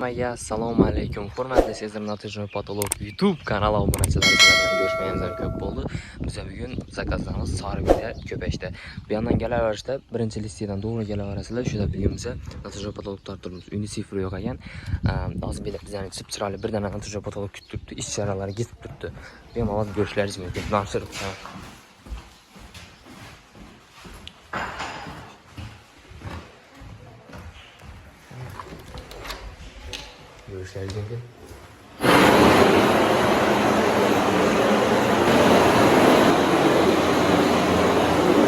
Assalomu alaykum. Hurmatli Sezim Natijali Patolog YouTube kanali obunachilari bilan görüşməyimizdən ko'p bo'ldi. Biz bugun zakazlarimiz Sarıgül'e ko'payishdi. Bu yandan kelaverishda birinchi listidan to'g'ri kelaverasizlar. Shunda bugun biz Natijali Patolog tartibimiz uyni sifri yo'q ekan. Hozir bizani chiroyli bir dana Natijali Patolog kutib turibdi. Ish charalari ketib turibdi. Bemalol ko'rishlaringiz mumkin. Namsirib görüşürüz mümkün.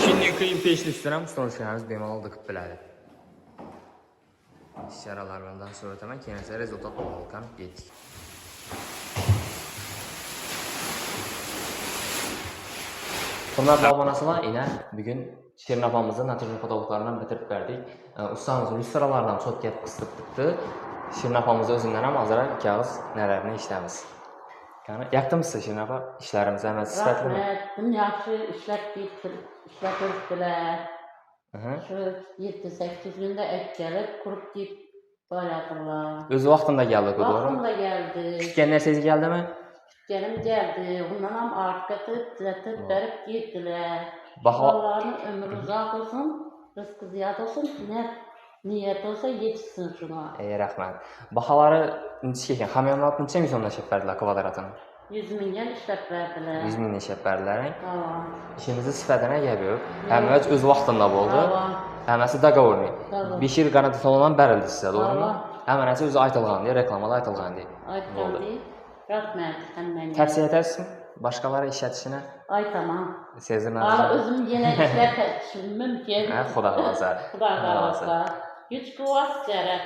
Şimdi kıyım peşli istedim. Sonuçlarımız bemalol dıkıp biladi. İşaralarından sonra hemen kendinize rezultat olarak geçtik. Hurmatli obunachilar, ina bugun Shirin opamizning natija fotologlarini bitirib berdik. Ustamız illyustralardan cho'tkab qisib bitdi. Shirin opamiz o'zidan ham hozir kağız nalarini ishlaymiz. Qani, yoqdimisiz Shirin opa? Ishlarimiz ham sifatlimi? Rahmat, yaxshi ishlatibdilar. Shu 7-8 kunda kelib, qurib deb boradilar. O'z vaqtida keldi, to'g'rimi? Vaqtida keldi. Kutgan narsangiz keldimi? Kutganim keldi. Undan ham ortga tizatib berib ketdilar. Baho Allah'ın ömrü uzoq olsun, rizqi ziyod olsun, niyat olsa yetishsin shuna. Rahmat. Baholari necha ekan? Hamyonlar necha so'mlashib berdilar kvadratini? 100 mingga ishlab berdilar. 100 ming ishlab berdilar. Tamam. İşimizni sifatini gap yo'q. Hammasi o'z vaqtida bo'ldi. Hammasi dogovorniy. 5 yil garantiya to'laman berildi sizga, to'g'rimi? Hamma narsa o'zi aytilgandek, reklamada aytilgandek. Aytgandek. Rahmat hammaga. Tavsiya etasizmi boshqalarga ishlatishini? Aytaman. Sezdirmadingizmi? O'zim yana ishlatishim mumkin. Xudo xolasa. Xudo xolasa. Kuch quvvat kerak.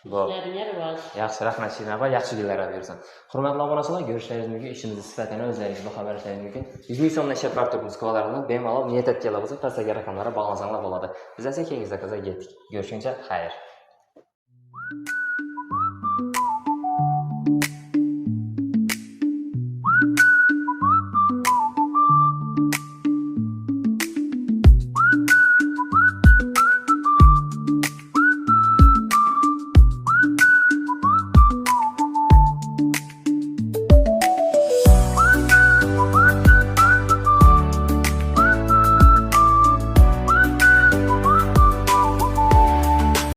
İşlerin yeri var. Yaxshi, rahmat Shirin opa, yaxshi kunlar bersin. Hurmatli obunachilar, ko'rishlaringiz mumkin, ishimizni sifatini o'zlaringiz baho berishlaringiz mumkin. 100 ming so'mdan ishlab bertiribmiz kvadratini, bemalol niyat etganlar bo'lsa, pastdagi raqamlarga bog'lansanglar bo'ladi. Biz esa keyingi zakazga ketdik. Görüşguncha xayr.